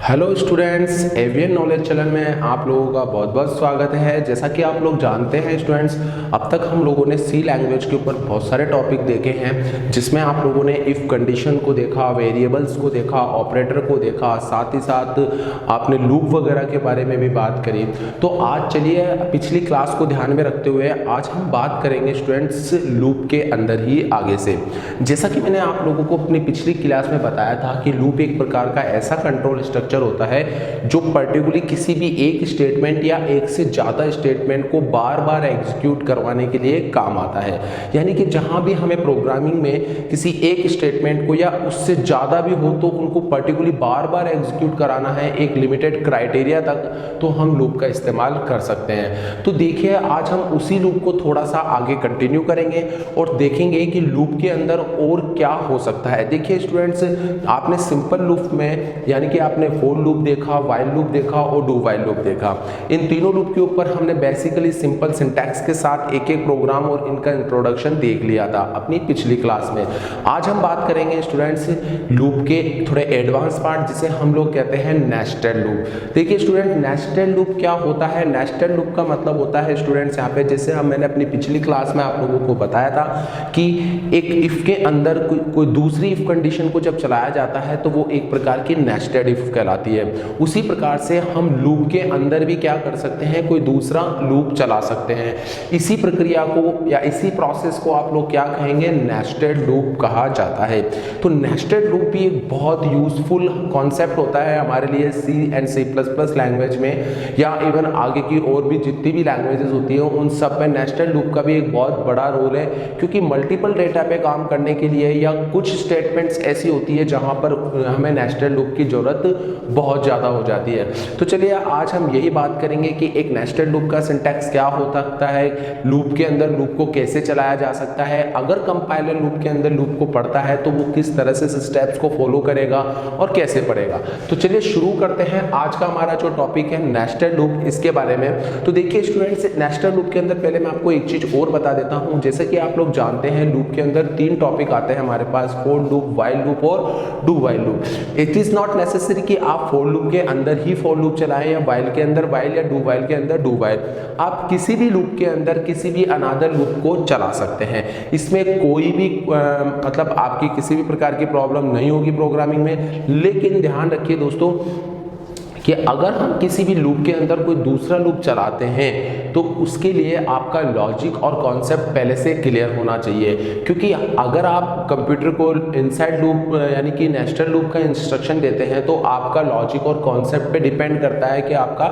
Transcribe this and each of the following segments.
Hello students, avian knowledge channel में आप लोगों का बहुत बहुत स्वागत है। जैसा कि आप लोग जानते हैं स्टूडेंट्स, अब तक हम लोगों ने सी लैंग्वेज के ऊपर बहुत सारे टॉपिक देखे हैं, जिसमें आप लोगों ने इफ़ कंडीशन को देखा, वेरिएबल्स को देखा, ऑपरेटर को देखा, साथ ही साथ आपने लूप वगैरह के बारे में भी बात करी। तो आज चलिए पिछली क्लास को ध्यान में रखते हुए आज हम बात करेंगे स्टूडेंट्स लूप के अंदर ही आगे से। जैसा कि मैंने आप लोगों को अपनी पिछली क्लास में बताया था कि लूप एक प्रकार का ऐसा कंट्रोल स्ट्रक्चर होता है जो पर्टिकुलरली किसी भी एक स्टेटमेंट या एक से ज़्यादा स्टेटमेंट को बार बार एग्जीक्यूट करवाने के लिए काम आता है। यानी कि जहां भी हमें प्रोग्रामिंग में किसी एक स्टेटमेंट को या उससे ज़्यादा भी हो तो उनको पर्टिकुलरली बार बार एग्जीक्यूट कराना है एक लिमिटेड क्राइटेरिया तक, तो हम लूप का इस्तेमाल कर सकते हैं। तो देखिए आज हम उसी लूप को थोड़ा सा आगे कंटिन्यू करेंगे और देखेंगे कि लूप के अंदर और क्या हो सकता है। देखिए स्टूडेंट्स, आपने सिंपल लूप में यानी कि आपने फॉर लूप देखा, व्हाइल लूप देखा और डू व्हाइल लूप देखा। इन तीनों लूप के ऊपर हमने बेसिकली सिंपल सिंटैक्स के साथ एक एक प्रोग्राम और इनका इंट्रोडक्शन देख लिया था अपनी पिछली क्लास में। आज हम बात करेंगे स्टूडेंट्स लूप के थोड़े एडवांस पार्ट, जिसे हम लोग कहते हैं नेस्टेड लूप। देखिए स्टूडेंट, नेस्टेड लूप क्या होता है? नेस्टेड लूप का मतलब होता है स्टूडेंट्स यहाँ पे, जैसे मैंने अपनी पिछली क्लास में आप लोगों को बताया था कि एक इफ के अंदर कोई दूसरी इफ कंडीशन को जब चलाया जाता है तो वो एक प्रकार की नेस्टेड इफ कहलाती है। उसी प्रकार से हम लूप के अंदर भी क्या कर सकते हैं, कोई दूसरा लूप चला सकते हैं। इसी प्रक्रिया को या इसी प्रोसेस को आप लोग क्या कहेंगे, नेस्टेड लूप कहा जाता है। तो नेस्टेड लूप भी एक बहुत यूजफुल कॉन्सेप्ट होता है हमारे लिए C and C plus plus language में, या इवन आगे की और भी जितनी भी लैंग्वेजेस होती है उन सब में नेस्टेड लूप का भी एक बहुत बड़ा रोल है, क्योंकि मल्टीपल डेटा पे काम करने के लिए या कुछ स्टेटमेंट्स ऐसी होती है जहां पर हमें नेस्टेड लूप की जरूरत बहुत ज़्यादा हो जाती है। तो चलिए आज हम यही बात करेंगे कि एक नेस्टेड लूप का सिंटैक्स क्या हो सकता है, लूप के अंदर लूप को कैसे चलाया जा सकता है, अगर कंपाइलर लूप के अंदर लूप को पढ़ता है तो वो किस तरह से स्टेप्स को फॉलो करेगा और कैसे पढ़ेगा। तो चलिए शुरू करते हैं आज का हमारा जो टॉपिक है नेस्टेड लूप, इसके बारे में। तो देखिए स्टूडेंट्स, नेस्टेड लूप के अंदर पहले मैं आपको एक चीज और बता देता हूं। जैसे कि आप लोग जानते हैं लूप के अंदर तीन टॉपिक आते हैं हमारे पास, फॉर लूप, व्हाइल लूप और do while loop. It is not necessary कि आप फॉर लूप के अंदर ही फॉर लूप चलाएं या व्हाइल के अंदर व्हाइल या डू व्हाइल के अंदर डू व्हाइल। आप किसी भी लूप के अंदर किसी भी अनदर लूप को चला सकते हैं। इसमें कोई भी मतलब आपकी किसी भी प्रकार की प्रॉब्लम नहीं होगी प्रोग्रामिंग में। लेकिन ध्यान रखिए दोस्तों कि अगर हम किसी भी लूप के अंदर कोई दूसरा लूप चलाते हैं तो उसके लिए आपका लॉजिक और कॉन्सेप्ट पहले से क्लियर होना चाहिए, क्योंकि अगर आप कंप्यूटर को इनसाइड लूप यानी कि नेस्टेड लूप का इंस्ट्रक्शन देते हैं तो आपका लॉजिक और कॉन्सेप्ट पे डिपेंड करता है कि आपका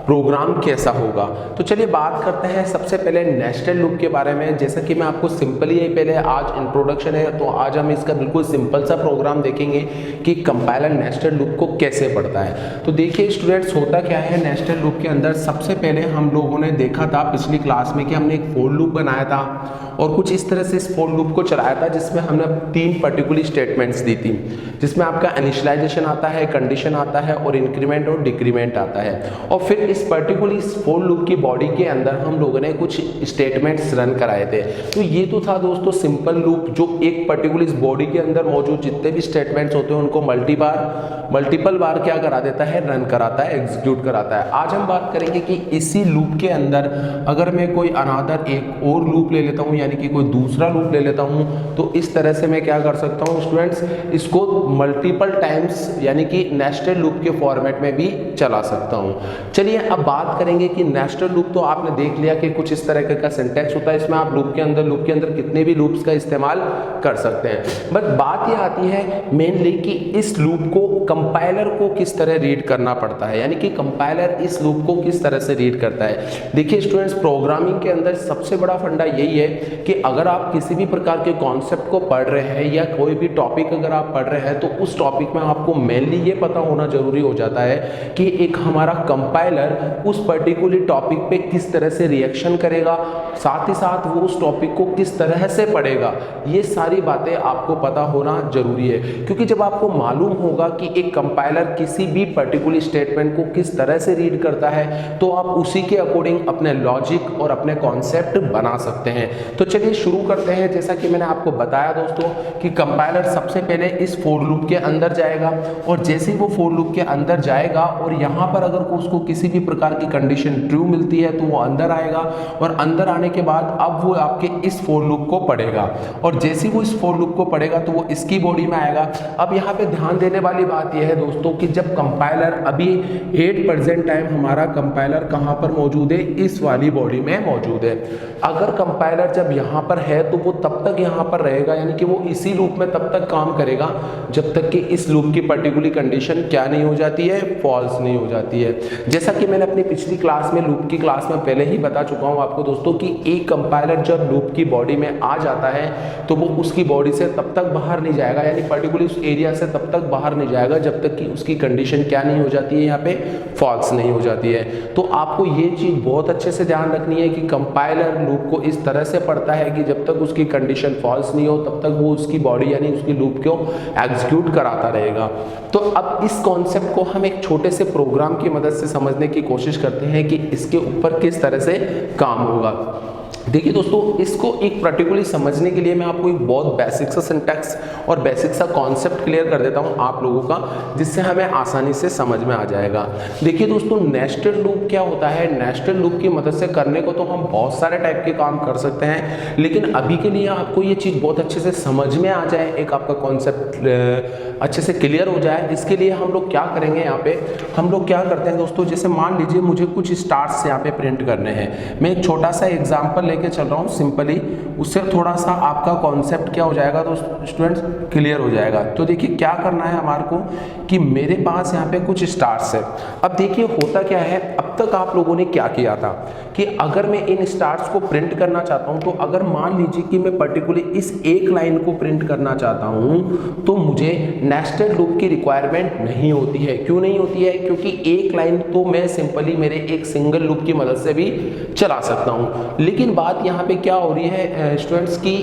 प्रोग्राम कैसा होगा। तो चलिए बात करते हैं सबसे पहले नेस्टेड लूप के बारे में। जैसा कि मैं आपको सिंपली पहले आज इंट्रोडक्शन है तो आज हम इसका बिल्कुल सिंपल सा प्रोग्राम देखेंगे कि कंपाइलर नेस्टेड लूप को कैसे पढ़ता है। तो देखिए स्टूडेंट्स, होता क्या है नेस्टेड लूप के अंदर, सबसे पहले हम लोगों ने देखा था पिछली क्लास में कि हमने एक फॉर लूप बनाया था और कुछ इस तरह से इस फॉर लूप को चलाया था, जिसमें हमने तीन पर्टिकुलर स्टेटमेंट्स दी थी, जिसमें आपका इनिशियलाइजेशन आता है, कंडीशन आता है और इंक्रीमेंट और डिक्रीमेंट आता है। और फिर इस पर्टिकुलर फॉर लूप की बॉडी के अंदर हम लोगों ने कुछ स्टेटमेंट्स रन कराए थे। तो ये तो था दोस्तों सिंपल लूप, जो एक पर्टिकुलर इस बॉडी के अंदर मौजूद जितने भी स्टेटमेंट्स होते हैं उनको मल्टीपल बार क्या करा देता है, रन कराता है, एग्जीक्यूट कराता है। आज हम बात करेंगे कि इसी लूप के अंदर अगर मैं कोई अनदर एक और लूप ले लेता हूं, यानी कि कोई दूसरा लूप ले लेता हूं, तो इस तरह से मैं क्या कर सकता हूं स्टूडेंट्स, इसको मल्टीपल टाइम्स यानी कि नेस्टेड लूप के फॉर्मेट में भी चला सकता हूं। चलिए अब बात करेंगे कि नेस्टेड लूप तो आपने देख लिया कि कुछ इस तरह का सिंटैक्स होता है, इसमें आप लूप के अंदर कितने भी लूप्स का इस्तेमाल कर सकते हैं। बट बात यह आती है मेनली कि इस लूप को कंपाइलर को किस तरह रीड करना पड़ता है, यानी कि कंपाइलर इस लूप को किस तरह से रीड करता है। देखिए स्टूडेंट्स, प्रोग्रामिंग के अंदर सबसे बड़ा फंडा यही है कि अगर आप किसी भी प्रकार के कॉन्सेप्ट को पढ़ रहे हैं या कोई भी टॉपिक अगर आप पढ़ रहे हैं तो उस टॉपिक में आपको मेनली ये पता होना जरूरी हो जाता है कि एक हमारा कंपाइलर कंपाइलर उस पर्टिकुलर टॉपिक पे किस तरह से रिएक्शन करेगा, साथ ही साथ वो उस टॉपिक को किस तरह से पढ़ेगा, ये सारी बातें आपको पता होना जरूरी है। क्योंकि जब आपको मालूम होगा कि एक कंपाइलर किसी भी पर्टिकुलर स्टेटमेंट को किस तरह से रीड करता है तो आप उसी के अकॉर्डिंग अपने लॉजिक और अपने कॉन्सेप्ट बना सकते हैं। तो चलिए शुरू करते हैं। जैसा कि मैंने आपको बताया दोस्तों कि कंपाइलर सबसे पहले इस फॉर लूप के अंदर जाएगा और जैसे ही वो फॉर लूप के अंदर जाएगा और यहाँ पर अगर उसको किसी भी प्रकार की कंडीशन ट्रू मिलती है तो वो अंदर आएगा और अंदर आने के बाद अब वो आपके इस फॉर लूप को पढ़ेगा और जैसे ही वो इस फॉर लूप को पढ़ेगा तो वो इसकी बॉडी में आएगा। अब यहाँ पे ध्यान देने वाली बात यह है दोस्तों कि जब कंपाइलर अभी 8% टाइम हमारा कंपाइलर कहाँ पर मौजूद है, इस वाली बॉडी में मौजूद है। अगर कंपाइलर जब यहाँ पर है तो वो तब तक यहाँ पर रहेगा, यानी कि वो इसी लूप में तब तक काम करेगा जब तक कि इस लूप की पर्टिकुलर कंडीशन क्या नहीं हो जाती है, फॉल्स नहीं हो जाती है। जैसा कि मैंने अपनी पिछली क्लास में लूप की क्लास में पहले ही बता चुका हूँ आपको दोस्तों कि एक कंपाइलर जब लूप की बॉडी में आ जाता है तो वो उसकी बॉडी से तब तक बाहर नहीं जाएगा, यानी पर्टिकुलर उस एरिया से तब तक बाहर नहीं जाएगा जब तक कि उसकी कंडीशन क्या नहीं हो जाती है, यहाँ पे फॉल्स नहीं हो जाती है। तो आपको ये चीज बहुत अच्छे से ध्यान रखनी है कि कंपाइलर लूप को इस तरह से पढ़ता है कि जब तक उसकी कंडीशन फॉल्स नहीं हो तब तक वो उसकी बॉडी यानी उसकी लूप को एग्जीक्यूट कराता रहेगा। तो अब इस कॉन्सेप्ट को हम एक छोटे से प्रोग्राम की मदद से समझने की कोशिश करते हैं कि इसके ऊपर किस तरह से काम होगा। देखिए दोस्तों, इसको एक पर्टिकुलरली समझने के लिए मैं आपको एक बहुत बेसिक सा सिंटैक्स और बेसिक सा कॉन्सेप्ट क्लियर कर देता हूं आप लोगों का, जिससे हमें आसानी से समझ में आ जाएगा। देखिए दोस्तों, नेस्टेड लूप क्या होता है? नेस्टेड लूप की मदद से करने को तो हम बहुत सारे टाइप के काम कर सकते हैं, लेकिन अभी के लिए आपको ये चीज़ बहुत अच्छे से समझ में आ जाए, एक आपका कॉन्सेप्ट अच्छे से क्लियर हो जाए, इसके लिए हम लोग क्या करेंगे, यहाँ पे हम लोग क्या करते हैं दोस्तों, जैसे मान लीजिए मुझे कुछ स्टार्स यहाँ पे प्रिंट करने हैं। मैं एक छोटा सा एग्जाम्पल लेके चल रहा हूँ सिंपली, उससे थोड़ा सा आपका कॉन्सेप्ट क्या हो जाएगा तो स्टूडेंट्स क्लियर हो जाएगा। तो देखिए क्या करना है हमारे को कि मेरे पास यहाँ पे कुछ स्टार्स है। अब देखिए होता क्या है, अब तक आप लोगों ने क्या किया था कि अगर मैं इन स्टार्स को प्रिंट करना चाहता हूँ तो अगर मान लीजिए कि मैं पर्टिकुलर इस एक लाइन को प्रिंट करना चाहता हूँ तो मुझे नेस्टेड लूप की रिक्वायरमेंट नहीं होती है। क्यों नहीं होती है? क्योंकि एक लाइन तो मैं सिंपली मेरे एक सिंगल लूप की मदद से भी चला सकता हूँ। लेकिन बात यहाँ पे क्या हो रही है स्टूडेंट्स की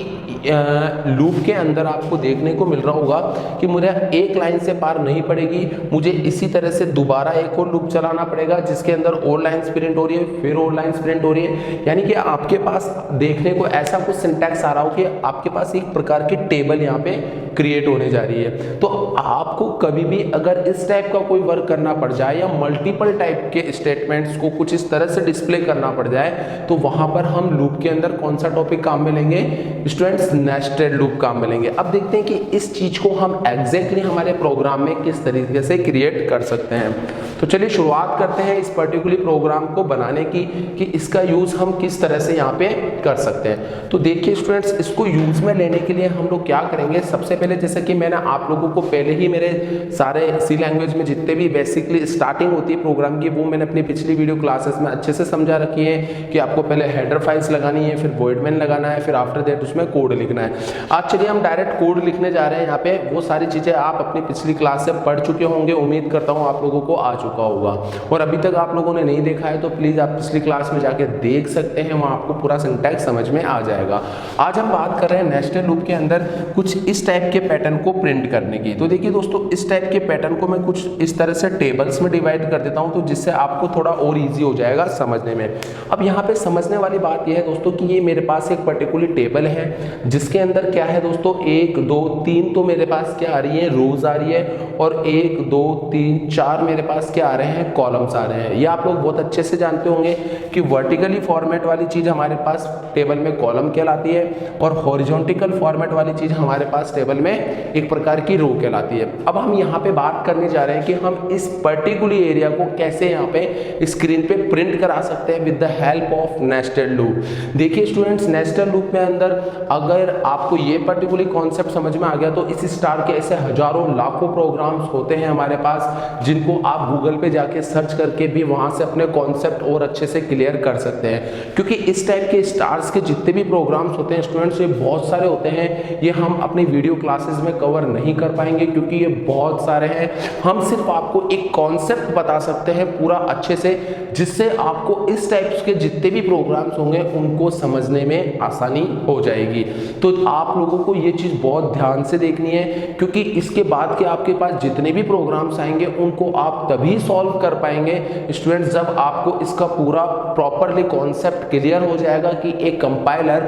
लूप के अंदर आपको देखने को मिल रहा होगा कि मुझे एक लाइन से पार नहीं पड़ेगी, मुझे इसी तरह से दोबारा एक और लूप चलाना पड़ेगा जिसके अंदर और लाइंस प्रिंट हो रही है, फिर और लाइंस प्रिंट हो रही है। यानी कि आपके पास देखने को ऐसा कुछ सिंटैक्स आ रहा हो कि आपके पास एक प्रकार की टेबल यहाँ पे क्रिएट होने जा रही है। तो आपको कभी भी अगर इस टाइप का कोई वर्क करना पड़ जाए या मल्टीपल टाइप के स्टेटमेंट्स को कुछ इस तरह से डिस्प्ले करना पड़ जाए तो वहां पर हम लूप के अंदर कौन सा टॉपिक काम में लेंगे स्टूडेंट्स? नेस्टेड लूप काम में लेंगे। अब देखते हैं कि इस चीज को हम एग्जैक्टली हमारे प्रोग्राम में किस तरीके से क्रिएट कर सकते हैं। तो चलिए शुरुआत करते हैं इस पर्टिकुलर प्रोग्राम को बनाने की कि इसका यूज हम किस तरह से यहाँ पे कर सकते हैं। तो देखिए स्टूडेंट्स, इसको यूज में लेने के लिए हम लोग क्या करेंगे, सबसे पहले जैसे कि मैंने आप लोगों को पहले ही मेरे सारे सी लैंग्वेज में जितने भी बेसिकली स्टार्टिंग होती है प्रोग्राम की वो मैंने अपनी पिछली वीडियो क्लासेस में अच्छे से समझा रखी है कि आपको पहले हेडर फाइल्स लगानी है, फिर वॉइड मेन लगाना है, फिर आफ्टर दैट उसमें कोड लिखना है। आज चलिए हम डायरेक्ट कोड लिखने जा रहे हैं। यहाँ पे वो सारी चीजें आप अपनी पिछली क्लास से पढ़ चुके होंगे, उम्मीद करता हूँ आप लोगों को आ चुका होगा, और अभी तक आप लोगों ने नहीं देखा है तो प्लीज आप पिछली क्लास में जाके देख सकते हैं, वहां आपको पूरा सिंटैक्स समझ में आ जाएगा। आज हम बात कर रहे हैं नेस्टेड लूप के अंदर कुछ इस टाइप के पैटर्न को प्रिंट करने की। तो देखिए दोस्तों, इस टाइप के पैटर्न को मैं कुछ इस तरह से टेबल्स में डिवाइड कर देता हूं तो जिससे आपको थोड़ा और इजी हो जाएगा समझने में। अब यहाँ पे समझने वाली बात यह है दोस्तों कि ये मेरे पास एक पर्टिकुलर टेबल है जिसके अंदर क्या है दोस्तों, 1 2 3 तो मेरे पास क्या आ रही है, रोज आ रही है, और 1 2 3 4 मेरे पास क्या आ रहे हैं, कॉलम्स आ रहे हैं। ये आप लोग बहुत अच्छे से जानते होंगे कि वर्टिकली फॉर्मेट वाली चीज हमारे पास टेबल में कॉलम कहलाती है और हॉरिजॉन्टल फॉर्मेट वाली चीज हमारे पास टेबल में एक प्रकार की रो कहलाती है। अब हम यहाँ पे बात करने जा रहे हैं कि हम इस पर्टिकुलर एरिया को कैसे यहाँ पे स्क्रीन पे प्रिंट करा सकते हैं with the help of nested loop. देखिए स्टूडेंट्स, नेस्टेड लूप में अंदर अगर आपको ये पर्टिकुलर कॉन्सेप्ट समझ में आ गया तो इस स्टार के ऐसे हजारों लाखों प्रोग्राम्स होते हैं हमारे पास जिनको आप गूगल पे जाके सर्च करके भी वहां से अपने कॉन्सेप्ट और अच्छे से क्लियर कर सकते हैं। क्योंकि इस टाइप के स्टार्स के जितने भी प्रोग्राम्स होते हैं स्टूडेंट्स, ये बहुत सारे होते हैं, ये हम अपनी वीडियो क्लासेस में कवर नहीं कर पाएंगे क्योंकि ये बहुत सारे हैं। हम सिर्फ आपको एक कॉन्सेप्ट बता सकते हैं पूरा अच्छे से, जिससे आपको इस टाइप के जितने भी प्रोग्राम्स होंगे उनको समझने में आसानी हो जाएगी। तो आप लोगों को ये चीज़ बहुत ध्यान से देखनी है, क्योंकि इसके बाद के आपके पास जितने भी प्रोग्राम्स आएंगे उनको आप तभी सॉल्व कर पाएंगे स्टूडेंट्स जब आपको इसका पूरा प्रॉपरली कॉन्सेप्ट क्लियर हो जाएगा कि एक कंपाइलर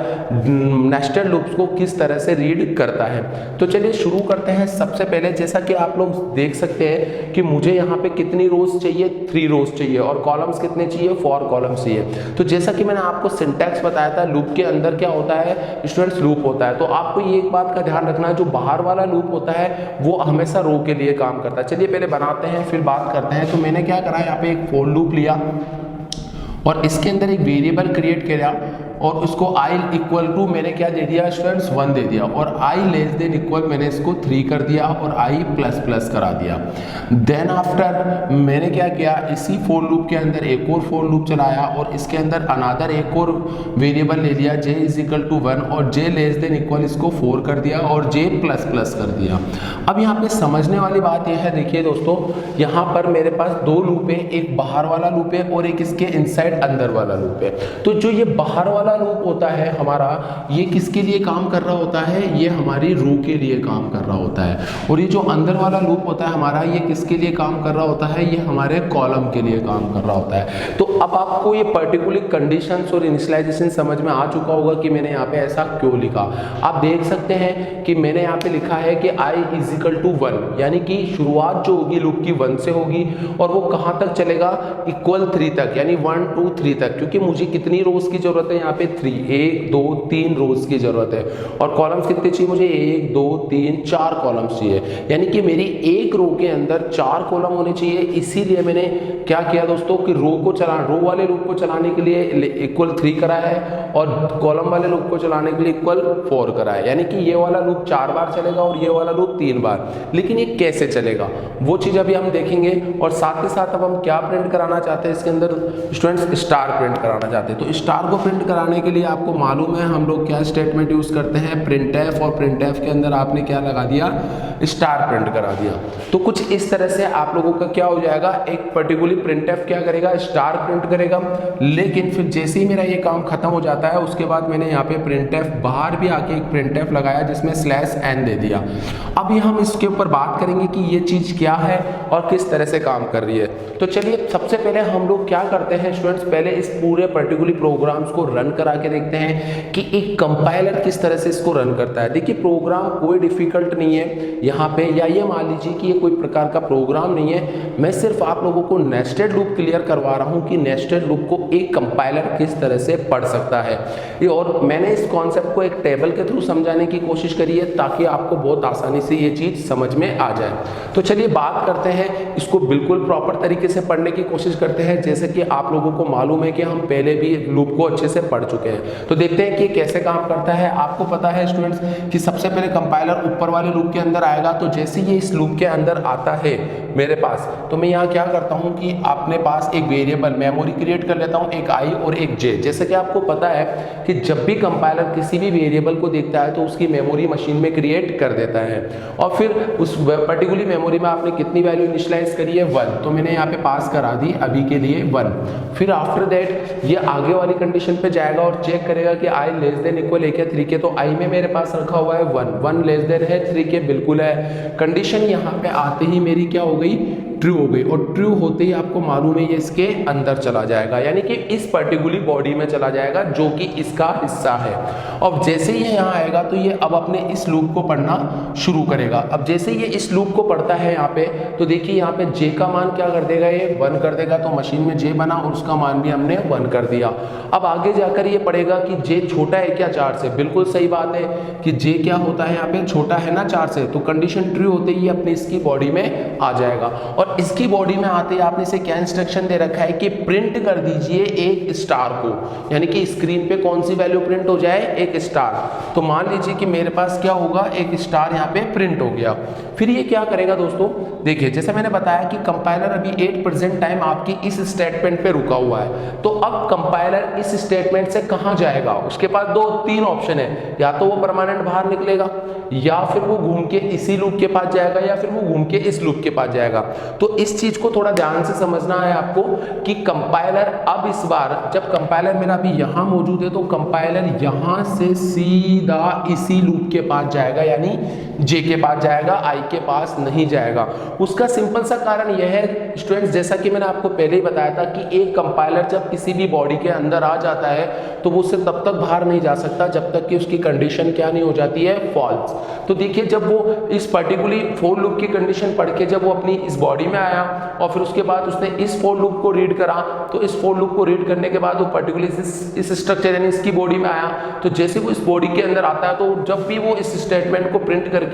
नेस्टेड लूप्स को किस तरह से रीड करता है। तो चलिए शुरू करते हैं। सबसे पहले जैसा कि आप लोग देख सकते हैं कि मुझे यहाँ पे कितनी रोज चाहिए, 3 रोज चाहिए, और कॉलम्स कितने चाहिए, 4 कॉलम्स चाहिए। तो जैसा कि मैंने आपको सिंटैक्स बताया था, लूप के अंदर क्या होता है स्टूडेंट्स, लूप होता है। तो आपको ये एक बात का ध्यान रखना है, जो बाहर वाला लूप होता है वो हमेशा रो के लिए काम करता है। चलिए पहले बनाते हैं फिर बात करते हैं। तो मैंने क्या करा, यहाँ पे एक फॉर लूप लिया और इसके अंदर एक वेरिएबल क्रिएट किया और उसको i इक्वल टू मैंने क्या दे दिया स्टूडेंट्स, 1 दे दिया, और i लेस देन इक्वल मैंने इसको 3 कर दिया और i प्लस प्लस करा दिया। देन आफ्टर मैंने क्या किया, इसी फॉर लूप के अंदर एक और फॉर लूप चलाया और इसके अंदर अनदर एक और वेरिएबल ले लिया j इज इक्वल टू 1 और j लेस देन इक्वल इसको 4 कर दिया और j प्लस प्लस कर दिया। अब यहाँ पे समझने वाली बात यह है, देखिए दोस्तों, यहाँ पर मेरे पास 2 लूप है, एक बाहर वाला लूप है और एक इसके इनसाइड अंदर वाला लूप है। तो जो ये बाहर वाला लूप होता है हमारा, ये किसके लिए काम कर रहा होता है, ये हमारी रो के लिए काम कर रहा होता है, और ये जो अंदर वाला लूप होता है हमारा, ये किसके लिए काम कर रहा होता है, ये हमारे कॉलम के लिए काम कर रहा होता है। तो अब आपको ये पर्टिकुलर कंडीशंस और इनिशियलाइजेशन समझ में आ चुका होगा कि मैंने यहाँ पे ऐसा क्यों लिखा। आप देख सकते हैं कि मैंने यहाँ पे लिखा है कि i इज इक्वल टू 1, यानी कि शुरुआत जो होगी लूप की 1 से होगी और वो कहाँ तक चलेगा, इक्वल 3 तक, यानी 1 2 3 तक, क्योंकि मुझे कितनी रोज की जरूरत है यहाँ पे 3, 1 2 3 रोज की जरूरत है। और कॉलम्स कितने चाहिए मुझे, 1 2 3 4 कॉलम्स चाहिए, यानी कि मेरी एक रो के अंदर 4 कॉलम होने चाहिए। इसीलिए मैंने क्या किया दोस्तों कि रो वाले लूप को चलाने के लिए इक्वल 3 करा है और कॉलम वाले लूप को चलाने के लिए इक्वल 4 करा है, यानी कि ये वाला लूप 4 बार चलेगा और ये वाला लूप 3 बार। लेकिन ये कैसे चलेगा वो चीज अभी हम देखेंगे। और साथ ही साथ अब हम क्या प्रिंट कराना चाहते हैं इसके अंदर स्टूडेंट्स, स्टार प्रिंट कराना चाहते हैं। तो स्टार को प्रिंट कराने के लिए आपको मालूम है हम लोग क्या स्टेटमेंट यूज करते हैं, प्रिंटफ, और प्रिंटफ के अंदर आपने क्या लगा दिया, स्टार प्रिंट करा दिया। तो कुछ इस तरह से आप लोगों का क्या हो जाएगा, एक पर्टिकुलर प्रिंटफ क्या करेगा, स्टार प्रिंट करेगा। लेकिन फिर जैसे ही मेरा ये काम खत्म हो जाता है उसके बाद मैंने यहाँ पे प्रिंटफ बाहर भी आके एक प्रिंटफ लगाया जिसमें /n दे दिया। अभी हम इसके ऊपर बात करेंगे कि ये चीज क्या है और किस तरह से काम कर रही है। तो चलिए सबसे पहले हम लोग क्या करते हैं स्टूडेंट्स, पहले इस पूरे पर्टिकुलर प्रोग्राम्स को रन करा के देखते हैं कि एक कंपाइलर किस तरह से इसको रन करता है। देखिए प्रोग्राम कोई डिफिकल्ट नहीं है यहाँ पे, या ये मान लीजिए कि ये कोई प्रकार का प्रोग्राम नहीं है, मैं सिर्फ आप लोगों को नेस्टेड लूप क्लियर करवा रहा हूँ कि नेस्टेड लूप को एक कंपाइलर किस तरह से पढ़ सकता है। और मैंने इस कॉन्सेप्ट को एक टेबल के थ्रू समझाने की कोशिश करी है ताकि आपको बहुत आसानी से ये चीज समझ में आ जाए। तो चलिए बात करते हैं, इसको बिल्कुल प्रॉपर तरीके से पढ़ने की कोशिश करते हैं, जैसे कि आप लोगों को मालूम है कि हम पहले भी लूप को अच्छे से पढ़ चुके हैं। तो देखते हैं कि कैसे काम करता है। आपको पता है स्टूडेंट्स कि सबसे पहले कंपाइलर ऊपर वाले लूप के अंदर आएगा, तो जैसे ये इस लूप के अंदर आता है मेरे पास, तो मैं यहाँ क्या करता हूँ कि अपने पास एक वेरिएबल मेमोरी क्रिएट कर लेता हूँ, एक i और एक j। जैसे कि आपको पता है कि जब भी कंपाइलर किसी भी वेरिएबल को देखता है तो उसकी मेमोरी मशीन में क्रिएट कर देता है, और फिर उस पर्टिकुलर मेमोरी में आपने कितनी वैल्यू इनिशियलाइज करी है, 1, तो मैंने यहाँ पे पास करा दी अभी के लिए 1। फिर आफ्टर दैट ये आगे वाली कंडीशन पे जाएगा और चेक करेगा कि i लेस देन इक्वल है क्या 3 के, तो i में मेरे पास रखा हुआ है 1, 1 लेस देन है 3 के, बिल्कुल है। कंडीशन यहाँ पे आते ही मेरी क्या हो गई, ट्रू हो गई, और ट्रू होते ही आपको मालूम है ये इसके अंदर चला जाएगा, यानी कि इस पर्टिकुलर बॉडी में चला जाएगा जो कि इसका हिस्सा है। अब जैसे ही यहाँ आएगा तो ये अब अपने इस लूप को पढ़ना शुरू करेगा। अब जैसे ये इस लूप को पढ़ता है यहाँ पे, तो देखिए यहाँ पे j का मान क्या कर देगा, ये 1 कर देगा, तो मशीन में j बना और उसका मान भी हमने 1 कर दिया। अब आगे जाकर ये पढ़ेगा कि j छोटा है क्या 4 से, बिल्कुल सही बात है कि j क्या होता है यहाँ पे, छोटा है ना 4 से, तो कंडीशन ट्रू होते ही अपने इसकी बॉडी में आ जाएगा। और और इसकी बॉडी में आते ही आपने इसे क्या इंस्ट्रक्शन दे रखा है कि प्रिंट कर दीजिए एक स्टार को, यानी कि स्क्रीन पे कौन सी वैल्यू प्रिंट हो जाए, एक स्टार। तो मान लीजिए कि मेरे पास क्या होगा, एक स्टार यहाँ पे प्रिंट हो गया। फिर ये क्या करेगा दोस्तों, देखिए जैसे मैंने बताया कि कंपाइलर अभी 8% टाइम आपकी इस स्टेटमेंट पे रुका हुआ है। तो अब कंपाइलर इस स्टेटमेंट से कहां जाएगा, उसके पास 2-3 ऑप्शन है, या तो वो परमानेंट बाहर निकलेगा, या फिर वो घूम के इसी लूप के पास जाएगा, या फिर वो घूम के इस लूप के पास जाएगा। तो इस चीज को थोड़ा ध्यान से समझना है आपको कि कंपाइलर अब इस बार जब कंपाइलर मेरा अभी यहां मौजूद है तो कंपाइलर यहां से सीधा इसी लूप के पास जाएगा, यानी जे के पास जाएगा, आई के पास नहीं जाएगा। उसका सिंपल सा कारण यह है स्टूडेंट्स, जैसा कि मैंने आपको पहले ही बताया था कि एक कंपाइलर जब किसी भी बॉडी के अंदर आ जाता है तो वो उससे तब तक बाहर नहीं जा सकता जब तक कि उसकी कंडीशन क्या नहीं हो जाती है, फॉल्स। तो देखिए जब वो इस पर्टिकुलर फॉर लूप की कंडीशन पढ़ के जब वो अपनी इस बॉडी में आया और फिर उसके बाद उसने इस फॉर लूप को रीड करा, तो इस फॉर लूप को रीड करने के बाद वो पर्टिकुलर इस स्ट्रक्चर यानी इसकी बॉडी में आया। तो जैसे वो इस बॉडी के अंदर आता है तो जब भी वो इस स्टेटमेंट को प्रिंट करके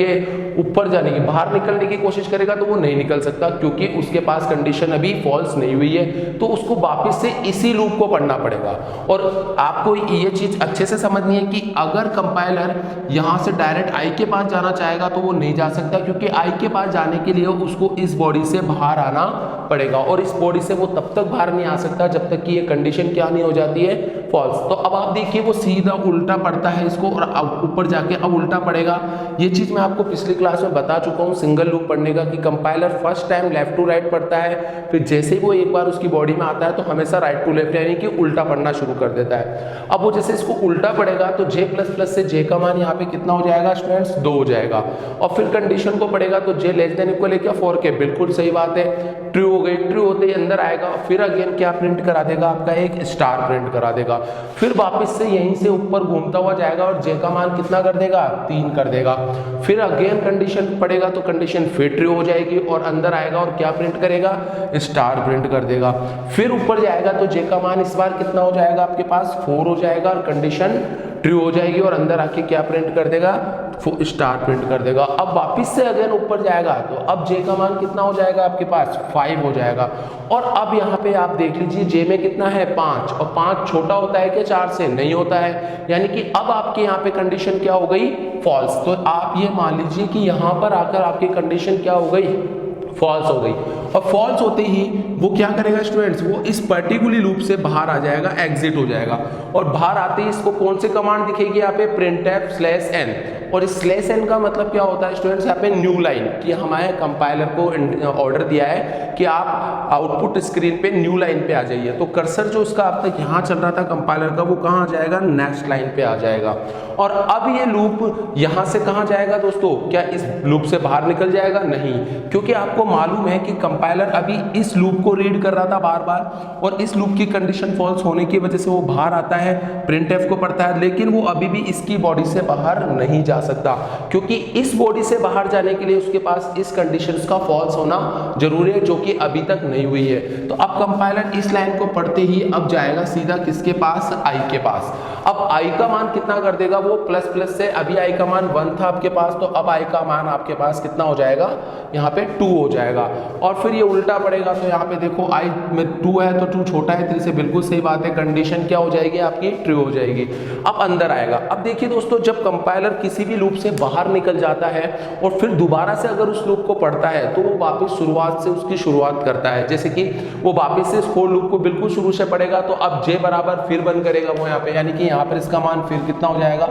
ऊपर जाने की, बाहर निकलने की कोशिश करेगा तो वो नहीं निकल सकता, क्योंकि उसके पास कंडीशन अभी फॉल्स नहीं हुई है। तो उसको वापस से इसी लूप को पढ़ना पड़ेगा। और आपको ये चीज अच्छे से समझनी है कि अगर कंपाइलर यहां से डायरेक्ट आई के पास जाना चाहेगा तो वो नहीं जा सकता, क्योंकि आई के पास जाने के लिए उसको इस बॉडी से बाहर आना पड़ेगा, और इस बॉडी से वो तब तक बाहर नहीं आ सकता जब तक कि ये कंडीशन क्या नहीं हो जाती है, फॉल्स। तो अब आप देखिए वो सीधा उल्टा पड़ता है इसको, और ऊपर जाके अब उल्टा पड़ेगा। ये चीज मैं आपको पिछली क्लास में बता चुका हूँ सिंगल लूप पढ़ने का, कि compiler first time left to right पढ़ता है, फिर जैसे ही वो एक बार उसकी बॉडी में आता है तो हमेशा राइट टू लेफ्ट यानी कि उल्टा पढ़ना शुरू कर देता है। अब वो जैसे इसको उल्टा पड़ेगा तो जे प्लस प्लस से जे का मान यहाँ पे कितना हो जाएगा स्टूडेंट्स, 2 हो जाएगा। और फिर कंडीशन को पढ़ेगा तो जे लेस देन इक्वल है क्या, 4 के, बिल्कुल सही बात है, ट्रू हो गई। ट्रू होते ही अंदर आएगा, फिर अगेन क्या प्रिंट करा देगा, आपका एक स्टार प्रिंट करा देगा। फिर वापस से यहीं से ऊपर घूमता हुआ जाएगा और जे का मान कितना कर देगा, 3 कर देगा। फिर अगेन कंडीशन पड़ेगा तो कंडीशन फिर ट्रू हो जाएगी और अंदर आएगा और क्या प्रिंट करेगा, स्टार प्रिंट कर देगा। फिर ऊपर जाएगा तो जे का मान इस बार कितना हो जाएगा आपके पास, 4 हो जाएगा और कंडीशन ट्रू हो जाएगी और अंदर आके क्या प्रिंट कर देगा, स्टार प्रिंट कर देगा। अब वापिस से अगेन ऊपर जाएगा तो अब जे का मान कितना हो जाएगा आपके पास, 5 हो जाएगा। और अब यहाँ पे आप देख लीजिए जे में कितना है, 5, और 5 छोटा होता है क्या 4 से, नहीं होता है, यानी कि अब आपके यहाँ पे कंडीशन क्या हो गई, फॉल्स। तो आप ये मान लीजिए कि यहाँ पर आकर आपकी कंडीशन क्या हो गई, फॉल्स हो गई। और फॉल्स होते ही वो क्या करेगा स्टूडेंट्स, वो इस पर्टिकुलर लूप से बाहर आ जाएगा, एग्जिट हो जाएगा। और बाहर आते ही इसको कौन से कमांड दिखेगी यहाँ पे, printf/n। और इस /n का मतलब क्या होता है स्टूडेंट्स, यहाँ पे न्यू लाइन, कि हमारे कंपाइलर को ऑर्डर दिया है कि आप आउटपुट स्क्रीन पे न्यू लाइन पे आ जाइए। तो कर्सर जो उसका अब तक यहाँ चल रहा था कंपाइलर का, वो कहाँ आ जाएगा, नेक्स्ट लाइन पे आ जाएगा। और अब ये लूप यहाँ से कहाँ जाएगा दोस्तों, क्या इस लूप से बाहर निकल जाएगा, नहीं, क्योंकि आपको मालूम है कि कंपाइलर अभी इस लूप को रीड कर रहा था बार बार, और इस लूप की कंडीशन फॉल्स होने की वजह से वो बाहर आता है, प्रिंटफ को पढ़ता है, लेकिन वो अभी भी इसकी बॉडी से बाहर नहीं जा सकता, क्योंकि इस बॉडी से बाहर जाने के लिए उसके पास इस कंडीशंस का फॉल्स होना जरूरी है, जो कि अभी तक नहीं हुई है। तो अब कंपाइलर इस लाइन को पढ़ते ही अब जाएगा सीधा किसके पास, आई के पास। अब आई का मान कितना कर देगा वो, प्लस प्लस से, अभी आई का मान 1 था आपके पास, तो अब आई का मान आपके पास कितना हो जाएगा, यहाँ पे 2 हो जाएगा। और फिर ये उल्टा पड़ेगा तो यहाँ पे देखो आई में 2 है तो 2 छोटा है 3 से, बिल्कुल सही बात है, कंडीशन क्या हो जाएगी आपकी, ट्रू हो जाएगी। अब अंदर आएगा। अब देखिए दोस्तों, जब कंपाइलर किसी भी लूप से बाहर निकल जाता है और फिर दोबारा से अगर उस लूप को पढ़ता है तो वो वापस शुरुआत से उसकी शुरुआत करता है। जैसे कि वो वापस से फॉर लूप को बिल्कुल शुरू से पढ़ेगा, तो अब जे बराबर फिर 1 करेगा वो यहाँ पे, यानी कि यहाँ पर इसका मान फिर कितना हो जाएगा,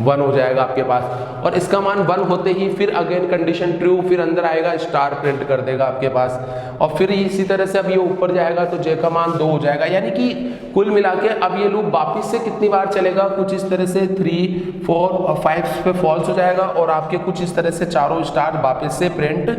1 हो जाएगा आपके पास। और इसका मान 1 होते ही फिर अगेन कंडीशन ट्रू, फिर अंदर आएगा, स्टार प्रिंट कर देगा आपके पास। और फिर इसी तरह से अब ये ऊपर जाएगा तो जे का मान 2 हो जाएगा, यानी कि कुल मिला के अब ये लूप वापिस से कितनी बार चलेगा, कुछ इस तरह से 3, 4 और 5 पे फॉल्स हो जाएगा, और आपके कुछ इस तरह से चारों स्टार वापिस से प्रिंट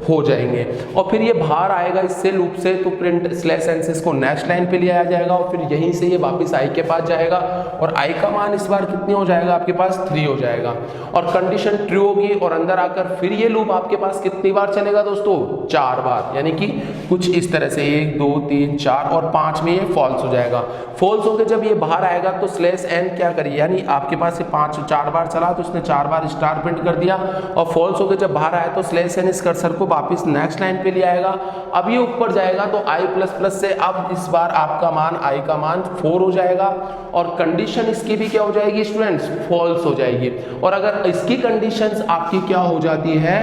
हो जाएंगे। और फिर ये बाहर आएगा इससे लूप से, तो प्रिंट /n से इसको नेक्स्ट लाइन पे ले आया जाएगा, और फिर यहीं से ये वापस आई के पास जाएगा, और आई का मान इस बार कितनी हो जाएगा आपके पास, 3 हो जाएगा। और कंडीशन ट्रू होगी और अंदर आकर फिर ये लूप आपके पास कितनी बार चलेगा दोस्तों, 4 बार। यानी कि कुछ इस तरह से 1 2 3 4 और 5 में ये फॉल्स हो जाएगा। फॉल्स होकर जब ये बाहर आएगा तो स्लैश एन क्या करिए, यानी आपके पास ये 4 बार चला तो इसने 4 बार स्टार प्रिंट कर दिया, और फॉल्स होकर जब बाहर आया तो स्लैश एन इस कर्सर को वापस नेक्स्ट लाइन पे ले आएगा। अब ये ऊपर जाएगा तो i प्लस प्लस से अब इस बार आपका मान i का मान 4 हो जाएगा, और कंडीशन इसकी भी क्या हो जाएगी स्टूडेंट्स, फॉल्स हो जाएगी। और अगर इसकी कंडीशंस आपकी क्या हो जाती है,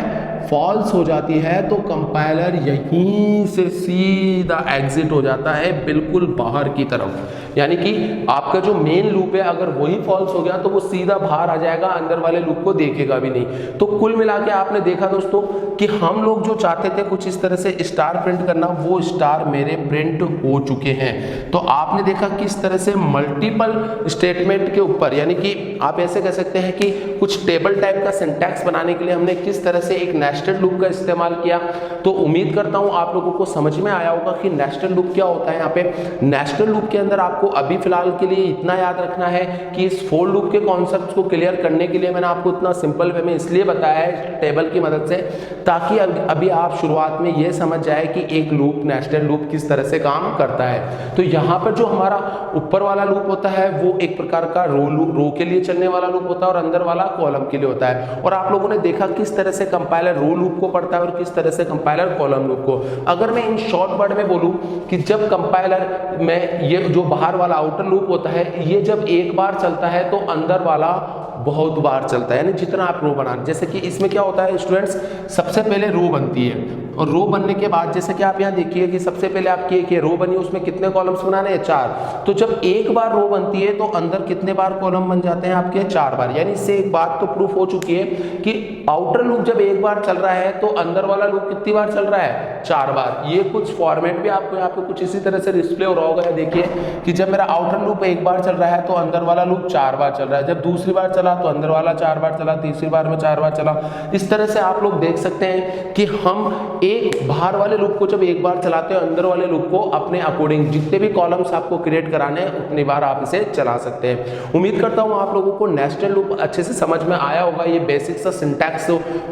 फॉल्स हो जाती है, तो कंपाइलर यहीं से सीधा एग्जिट हो जाता है बिल्कुल बाहर की तरफ। यानी कि आपका जो मेन लूप है अगर वही फॉल्स हो गया तो वो सीधा बाहर आ जाएगा, अंदर वाले लूप को देखेगा भी नहीं। तो कुल मिला के आपने देखा दोस्तों कि हम लोग जो चाहते थे कुछ इस तरह से स्टार प्रिंट करना, वो स्टार मेरे प्रिंट हो चुके हैं। तो आपने देखा किस तरह से मल्टीपल स्टेटमेंट के ऊपर, यानी कि आप ऐसे कह सकते हैं कि कुछ टेबल टाइप का सिंटैक्स बनाने के लिए हमने किस तरह से एक नेस्टेड लूप का इस्तेमाल किया। तो उम्मीद करता हूं आप लोगों को समझ में आया होगा कि नेस्टेड लूप क्या होता है। यहाँ पे नेस्टेड लूप के अंदर आपको अभी फिलहाल के लिए इतना याद रखना है कि इस फॉर लूप के कॉन्सेप्ट को क्लियर करने के लिए मैंने आपको इतना सिंपल वे में इसलिए बताया है टेबल की मदद से, ताकि अभी आप शुरुआत में ये समझ जाए कि एक लूप नेस्टेड लूप किस तरह से काम करता है। तो यहाँ पर जो हमारा ऊपर वाला लूप होता है वो एक प्रकार का रो के लिए चलने वाला लूप होता है, और अंदर वाला कॉलम के लिए होता है। और आप लोगों ने देखा किस तरह से कंपाइलर रो लूप को पढ़ता है और किस तरह से कंपाइलर कॉलम लूप को। अगर मैं इन शॉर्ट वर्ड में बोलूं कि जब कंपाइलर में ये जो बाहर वाला आउटर लूप होता है, ये जब एक बार चलता है तो अंदर वाला बहुत बार चलता है, यानी जितना आप रो बनाना। जैसे कि इसमें क्या होता है स्टूडेंट्स, सबसे पहले रो बनती है, और रो बनने के बाद जैसे कि आप यहाँ देखिए कि सबसे पहले आपकी एक रो बनी, उसमें कितने कॉलम्स बनाने हैं, 4। तो जब एक बार रो बनती है तो अंदर कितने बार कॉलम बन जाते हैं आपके, 4 बार। यानी इससे एक बात तो प्रूफ हो चुकी है कि आउटर लूप जब एक बार चल रहा है तो अंदर वाला लूप कितनी बार चल रहा है, 4 बार। ये कुछ फॉर्मेट भी आपको यहाँ पे कुछ इसी तरह से डिस्प्ले हो रहा होगा। देखिए कि जब मेरा आउटर लूप एक बार चल रहा है तो अंदर वाला लूप 4 बार चल रहा है, जब दूसरी बार चला तो अंदर वाला 4 बार चला, तीसरी बार में 4 बार चला। इस तरह से आप लोग देख सकते हैं कि हम एक बाहर वाले लूप को जब एक बार चलाते हैं, अंदर वाले लूप को अपने अकॉर्डिंग जितने भी कॉलम्स आपको क्रिएट कराने हैं उतनी बार आप इसे चला सकते हैं। उम्मीद करता हूं आप लोगों को नेस्टेड लूप अच्छे से समझ में आया होगा, ये बेसिक सा सिंटैक्स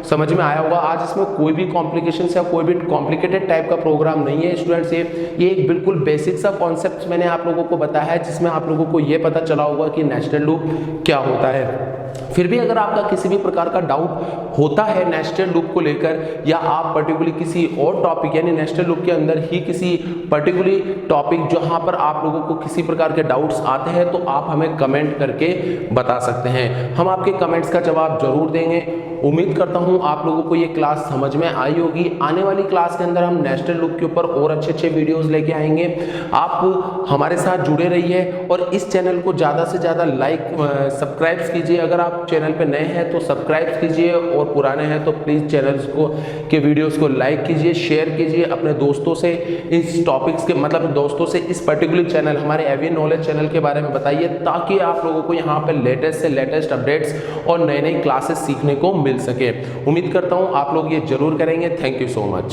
समझ में आया होगा। आज इसमें कोई भी कॉम्प्लिकेशन या कोई भी कॉम्प्लिकेटेड टाइप का प्रोग्राम नहीं है स्टूडेंट्स। ये एक बिल्कुल बेसिक सा कॉन्सेप्ट मैंने आप लोगों को बताया है, जिसमें आप लोगों को ये पता चला होगा कि नेस्टेड लूप क्या होता है। फिर भी अगर आपका किसी भी प्रकार का डाउट होता है नेस्टेड लूप को लेकर, या आप पर्टिकुलरली किसी और टॉपिक यानी नेस्टेड लूप के अंदर ही किसी पर्टिकुलर टॉपिक जहां पर आप लोगों को किसी प्रकार के डाउट्स आते हैं, तो आप हमें कमेंट करके बता सकते हैं। हम आपके कमेंट्स का जवाब जरूर देंगे। उम्मीद करता हूं आप लोगों को ये क्लास समझ में आई होगी। आने वाली क्लास के अंदर हम नेस्टेड लूप के ऊपर और अच्छे वीडियोस लेके आएंगे। आप हमारे साथ जुड़े रहिए और इस चैनल को ज़्यादा से ज़्यादा सब्सक्राइब कीजिए। अगर आप चैनल पे नए हैं तो सब्सक्राइब कीजिए, और पुराने हैं तो प्लीज़ चैनल्स को के वीडियोस को लाइक कीजिए, शेयर कीजिए अपने दोस्तों से। इस टॉपिक्स के मतलब दोस्तों से इस पर्टिकुलर चैनल हमारे एवियन नॉलेज चैनल के बारे में बताइए, ताकि आप लोगों को यहाँ पे लेटेस्ट से लेटेस्ट अपडेट्स और नई क्लासेस सीखने को मिल सके। उम्मीद करता हूँ आप लोग ये जरूर करेंगे। Thank you so much.